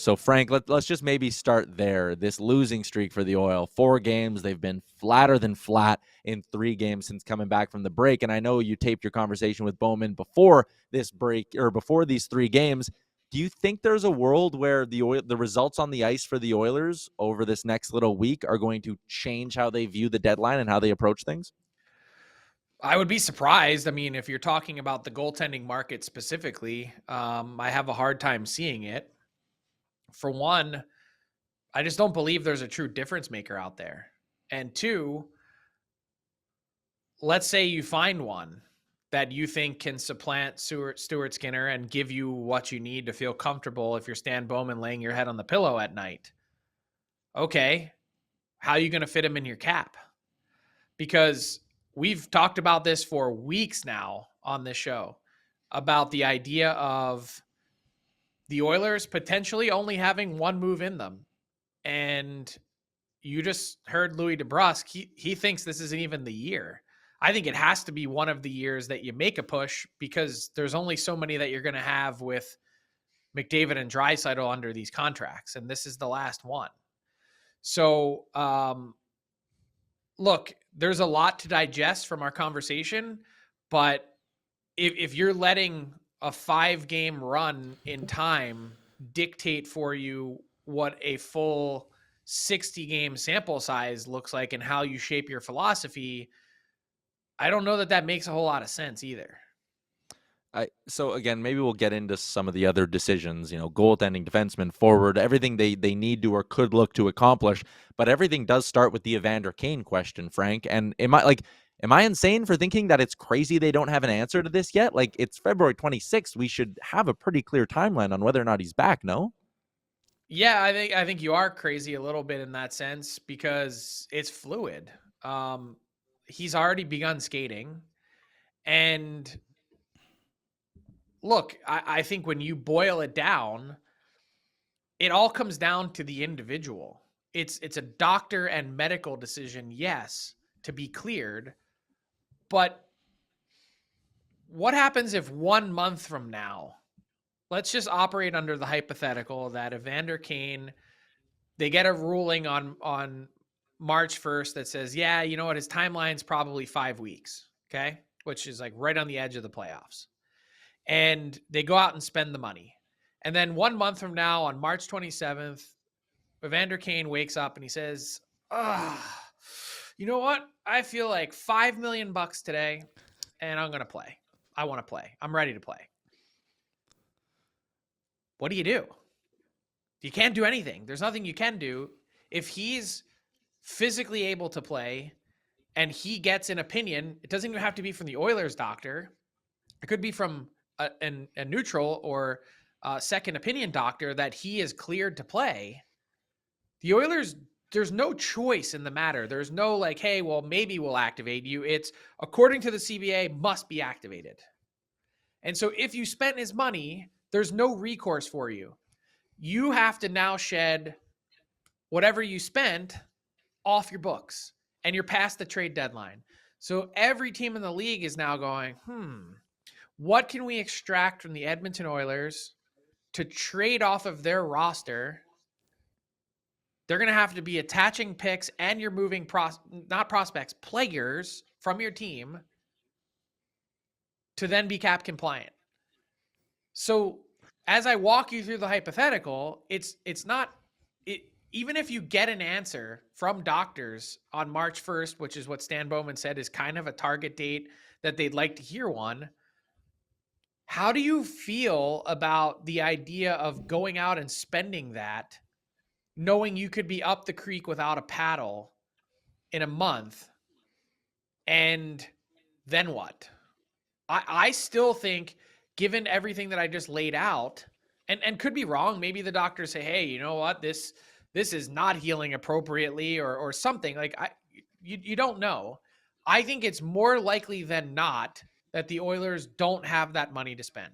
So Frank, let's just maybe start there. This losing streak for the Oil, 4 games. They've been flatter than flat in 3 games since coming back from the break. And I know you taped your conversation with Bowman before this break, or before these 3 games. Do you think there's a world where the results on the ice for the Oilers over this next little week are going to change how they view the deadline and how they approach things? I would be surprised. I mean, if you're talking about the goaltending market specifically, I have a hard time seeing it. For one, I just don't believe there's a true difference maker out there. And 2, let's say you find one that you think can supplant Stuart Skinner and give you what you need to feel comfortable if you're Stan Bowman laying your head on the pillow at night. Okay, how are you going to fit him in your cap? Because we've talked about this for weeks now on this show about the idea of the Oilers potentially only having one move in them. And you just heard Louis DeBrusk. He thinks this isn't even the year. I think it has to be one of the years that you make a push because there's only so many that you're going to have with McDavid and Draisaitl under these contracts. And this is the last one. So, look, there's a lot to digest from our conversation, but if you're letting a 5-game run in time dictate for you what a full 60-game sample size looks like and how you shape your philosophy, I don't know that makes a whole lot of sense either. So again, maybe we'll get into some of the other decisions, goaltending, defenseman, forward, everything they need to or could look to accomplish. But everything does start with the Evander Kane question, Frank. And am I insane for thinking that it's crazy they don't have an answer to this yet? Like, it's February 26th. We should have a pretty clear timeline on whether or not he's back, no? Yeah, I think you are crazy a little bit in that sense because it's fluid. He's already begun skating. And look, I think when you boil it down, it all comes down to the individual. It's a doctor and medical decision, yes, to be cleared. But what happens if 1 month from now, let's just operate under the hypothetical that Evander Kane, they get a ruling on March 1st that says, yeah, you know what, his timeline's probably 5 weeks, okay? Which is like right on the edge of the playoffs. And they go out and spend the money. And then 1 month from now, on March 27th, Evander Kane wakes up and he says, you know what? I feel like $5 million today, and I'm going to play. I want to play. I'm ready to play. What do? You can't do anything. There's nothing you can do. If he's physically able to play and he gets an opinion, it doesn't even have to be from the Oilers doctor. It could be from a neutral or second opinion doctor that he is cleared to play. The Oilers, there's no choice in the matter. There's no like, hey, well, maybe we'll activate you. It's according to the CBA must be activated. And so if you spent his money, there's no recourse for you. You have to now shed whatever you spent off your books, and you're past the trade deadline. So every team in the league is now going, what can we extract from the Edmonton Oilers to trade off of their roster? They're going to have to be attaching picks, and you're moving not prospects, players from your team to then be cap compliant. So as I walk you through the hypothetical, it's not even if you get an answer from doctors on March 1st, which is what Stan Bowman said is kind of a target date that they'd like to hear one. How do you feel about the idea of going out and spending that, knowing you could be up the creek without a paddle in a month? And then what? I still think, given everything that I just laid out, and could be wrong, maybe the doctors say, hey, you know what, this is not healing appropriately or something. Like you don't know. I think it's more likely than not that the Oilers don't have that money to spend.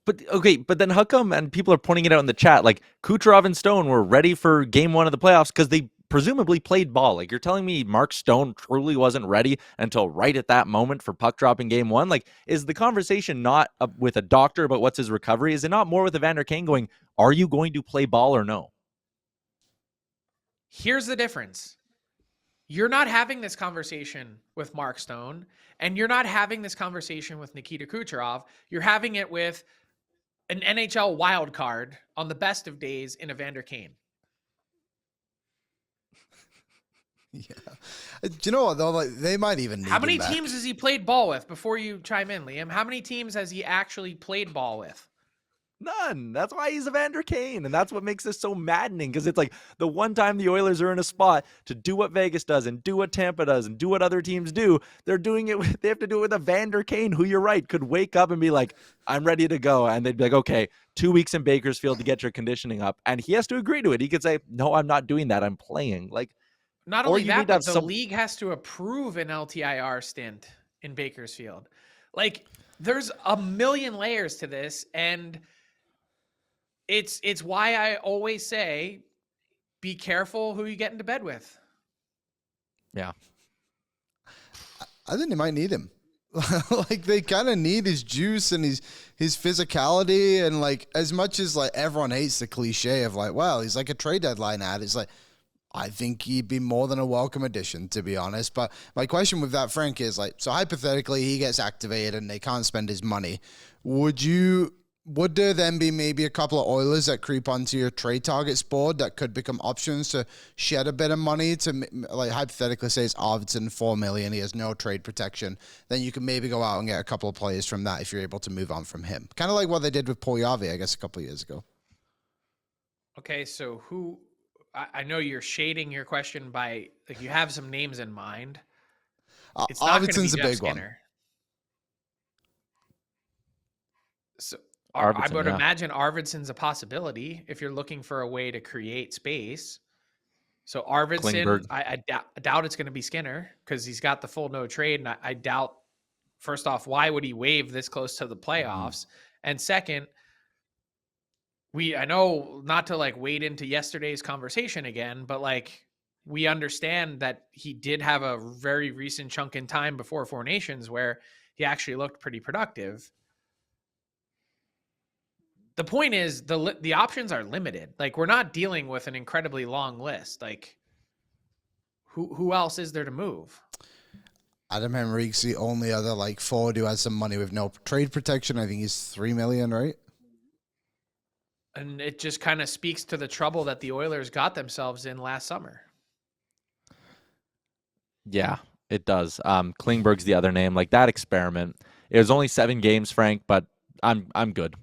But okay, but then how come, and people are pointing it out in the chat, like Kucherov and Stone were ready for game 1 of the playoffs because they presumably played ball. Like, you're telling me Mark Stone truly wasn't ready until right at that moment for puck drop in game one? Like, is the conversation not with a doctor about what's his recovery? Is it not more with Evander Kane going, are you going to play ball or no? Here's the difference. You're not having this conversation with Mark Stone, and you're not having this conversation with Nikita Kucherov. You're having it with an NHL wild card on the best of days in Evander Kane. Yeah. Do you know what, though? Like, they might even need How many him back. teams has he played ball with before you chime in, Liam? How many teams has he actually played ball with? None. That's why he's Evander Kane. And that's what makes this so maddening, because it's like the one time the Oilers are in a spot to do what Vegas does and do what Tampa does and do what other teams do, they're doing it. They have to do it with Evander Kane, who, you're right, could wake up and be like, I'm ready to go. And they'd be like, okay, 2 weeks in Bakersfield to get your conditioning up. And he has to agree to it. He could say, no, I'm not doing that. I'm playing. Like, not only that, but the league has to approve an LTIR stint in Bakersfield. Like, there's a million layers to this, and it's why I always say, be careful who you get into bed with. Yeah. I think they might need him. Like, they kind of need his juice and his physicality, and like, as much as like everyone hates the cliche of like, well, he's like a trade deadline ad. It's like, I think he'd be more than a welcome addition, to be honest. But my question with that, Frank, is like, so hypothetically he gets activated and they can't spend his money. Would there then be maybe a couple of Oilers that creep onto your trade targets board that could become options to shed a bit of money to, like, hypothetically say it's Arvidsson, $4 million, he has no trade protection. Then you can maybe go out and get a couple of players from that if you're able to move on from him. Kind of like what they did with Puljujarvi, I guess, a couple of years ago. Okay, so I know you're shading your question by, like, you have some names in mind. It's not going to be Arvidsson's a Jeff big Skinner. one. So Arvidsson, I would yeah. imagine Arvidsson's a possibility if you're looking for a way to create space. So Arvidsson, Klingberg. I doubt it's going to be Skinner because he's got the full no trade, and I doubt. First off, why would he waive this close to the playoffs? And second, I know not to like wade into yesterday's conversation again, but like, we understand that he did have a very recent chunk in time before Four Nations where he actually looked pretty productive. The point is the options are limited. Like, we're not dealing with an incredibly long list. Like, who else is there to move? Adam Henrique's the only other like forward who has some money with no trade protection. I think he's $3 million, right? And it just kind of speaks to the trouble that the Oilers got themselves in last summer. Yeah, it does. Klingberg's the other name. Like, that experiment, it was only 7 games, Frank, but I'm good.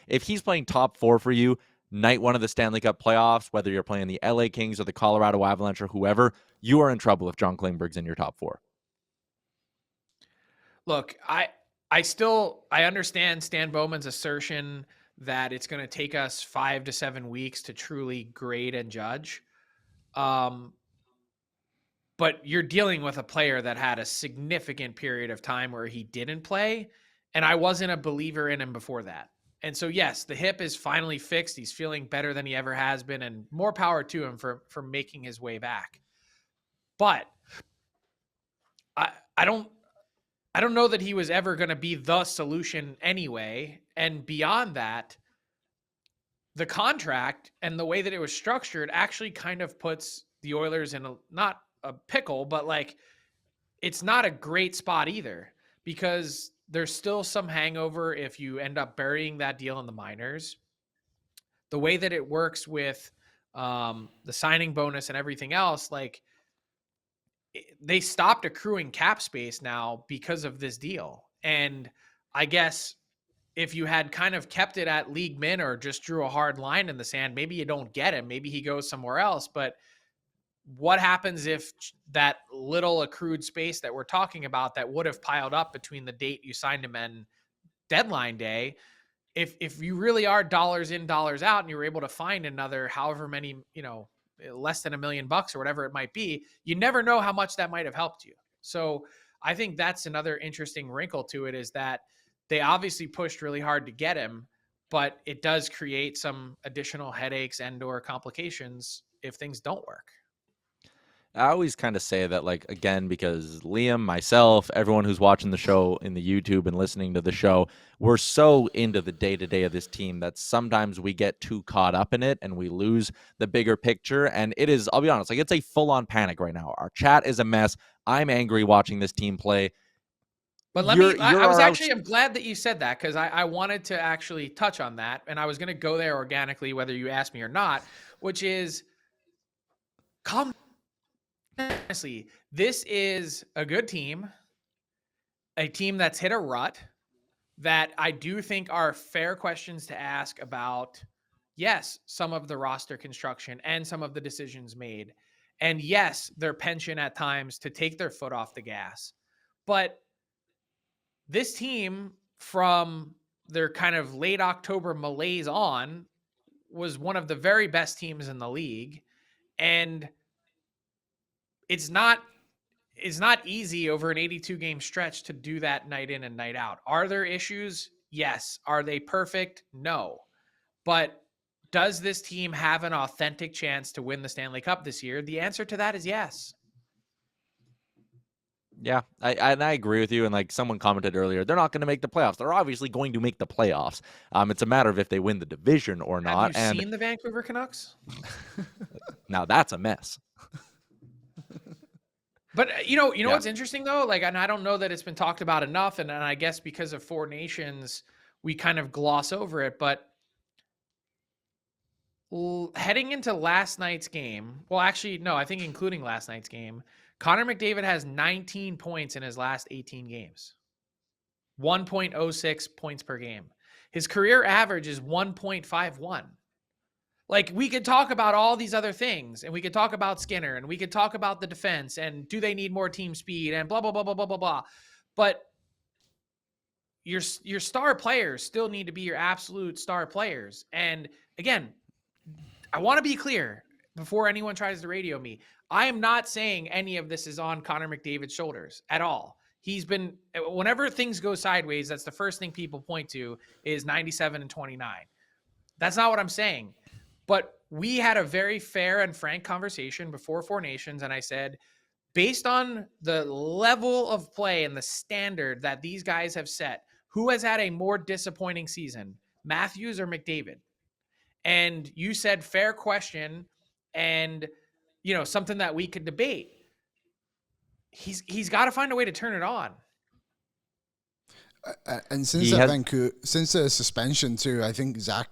If he's playing top 4 for you, night one of the Stanley Cup playoffs, whether you're playing the LA Kings or the Colorado Avalanche or whoever, you are in trouble if John Klingberg's in your top 4. Look, I understand Stan Bowman's assertion that it's going to take us 5 to 7 weeks to truly grade and judge. But you're dealing with a player that had a significant period of time where he didn't play, and I wasn't a believer in him before that. And so, yes, the hip is finally fixed. He's feeling better than he ever has been, and more power to him for making his way back. But I don't know that he was ever going to be the solution anyway. And beyond that, the contract and the way that it was structured actually kind of puts the Oilers in not a pickle, but like, it's not a great spot either, because there's still some hangover if you end up burying that deal in the minors. The way that it works with the signing bonus and everything else, like, they stopped accruing cap space now because of this deal. And I guess if you had kind of kept it at league min or just drew a hard line in the sand, maybe you don't get him. Maybe he goes somewhere else. But what happens if that little accrued space that we're talking about that would have piled up between the date you signed him and deadline day, if you really are dollars in, dollars out, and you're able to find another however many, less than $1 million or whatever it might be, you never know how much that might have helped you. So I think that's another interesting wrinkle to it, is that they obviously pushed really hard to get him, but it does create some additional headaches and or complications if things don't work. I always kind of say that, like, again, because Liam, myself, everyone who's watching the show in the YouTube and listening to the show, we're so into the day-to-day of this team that sometimes we get too caught up in it and we lose the bigger picture. And it is, I'll be honest, like, it's a full-on panic right now. Our chat is a mess. I'm angry watching this team play. But I'm glad that you said that, because I wanted to actually touch on that, and I was going to go there organically, whether you asked me or not, which is, honestly, this is a good team, a team that's hit a rut, that I do think are fair questions to ask about, yes, some of the roster construction and some of the decisions made, and yes, their penchant at times to take their foot off the gas. But this team, from their kind of late October malaise on, was one of the very best teams in the league. And it's not easy over an 82 game stretch to do that night in and night out. Are there issues? Yes. Are they perfect? No. But does this team have an authentic chance to win the Stanley Cup this year? The answer to that is yes. Yeah, I agree with you. And like someone commented earlier, they're not going to make the playoffs. They're obviously going to make the playoffs. It's a matter of if they win the division or not. Have you seen the Vancouver Canucks? Now that's a mess. But you know what's interesting though? Like, and I don't know that it's been talked about enough. And I guess because of Four Nations, we kind of gloss over it. But heading into last night's game, well, actually, no, I think including last night's game, Connor McDavid has 19 points in his last 18 games. 1.06 points per game. His career average is 1.51. Like, we could talk about all these other things, and we could talk about Skinner, and we could talk about the defense, and do they need more team speed, and blah, blah, blah, blah, blah, blah, blah. But your star players still need to be your absolute star players. And again, I want to be clear before anyone tries to radio me. I am not saying any of this is on Connor McDavid's shoulders at all. He's been, whenever things go sideways, that's the first thing people point to is 97 and 29. That's not what I'm saying. But we had a very fair and frank conversation before Four Nations, and I said, based on the level of play and the standard that these guys have set, who has had a more disappointing season, Matthews or McDavid? And you said fair question, and something that we could debate. He's got to find a way to turn it on. And since the suspension too, I think Zach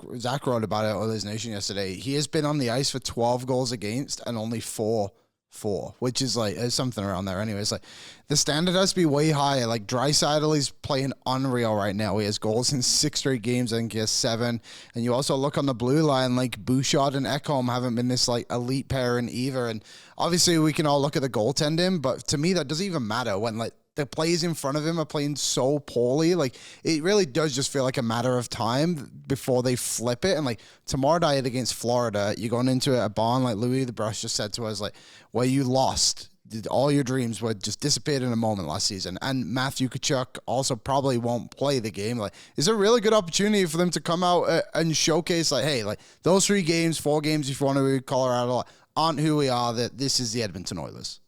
wrote about it on Oilers Nation yesterday. He has been on the ice for 12 goals against and only 4, which is like something around there. Anyways, like the standard has to be way higher. Like Draisaitl is playing unreal right now. He has goals in 6 straight games. I think he has 7. And you also look on the blue line, like Bouchard and Ekholm haven't been this like elite pairing either. And obviously we can all look at the goaltending, but to me that doesn't even matter when like the players in front of him are playing so poorly. Like, it really does just feel like a matter of time before they flip it. And like tomorrow night against Florida, you're going into a barn, like Louis the Brush just said to us, like, where you lost. All your dreams were just disappeared in a moment last season. And Matthew Tkachuk also probably won't play the game. Like, it's a really good opportunity for them to come out and showcase, like, hey, like, those 3 games, 4 games, if you want to read Colorado, aren't who we are, that this is the Edmonton Oilers.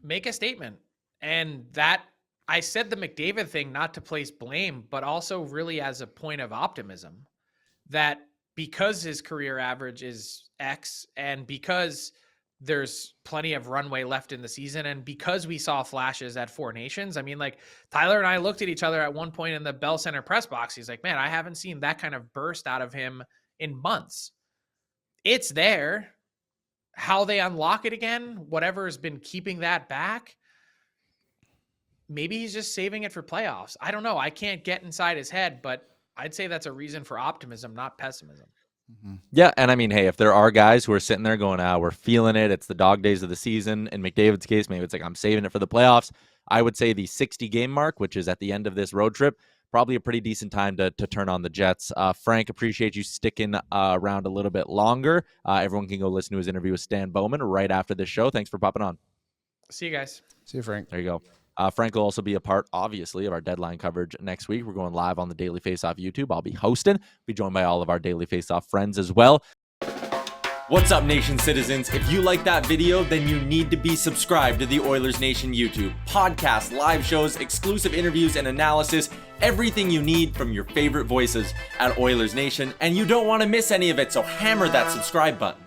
Make a statement. And that, I said the McDavid thing not to place blame, but also really as a point of optimism, that because his career average is X, and because there's plenty of runway left in the season, and because we saw flashes at Four Nations, I mean, like, Tyler and I looked at each other at one point in the Bell Center press box. He's like, man, I haven't seen that kind of burst out of him in months. It's there. How they unlock it again, whatever has been keeping that back, maybe he's just saving it for playoffs. I don't know. I can't get inside his head, but I'd say that's a reason for optimism, not pessimism. Mm-hmm. Yeah, and I mean, hey, if there are guys who are sitting there going, we're feeling it, it's the dog days of the season, in McDavid's case, maybe it's like, I'm saving it for the playoffs. I would say the 60-game mark, which is at the end of this road trip, probably a pretty decent time to turn on the Jets. Frank, appreciate you sticking around a little bit longer. Everyone can go listen to his interview with Stan Bowman right after this show. Thanks for popping on. See you guys. See you, Frank. There you go. Frank will also be a part, obviously, of our deadline coverage next week. We're going live on the Daily Faceoff YouTube. I'll be hosting. Be joined by all of our Daily Faceoff friends as well. What's up, Nation citizens? If you like that video, then you need to be subscribed to the Oilers Nation YouTube. Podcasts, live shows, exclusive interviews, and analysis. Everything you need from your favorite voices at Oilers Nation. And you don't want to miss any of it, so hammer that subscribe button.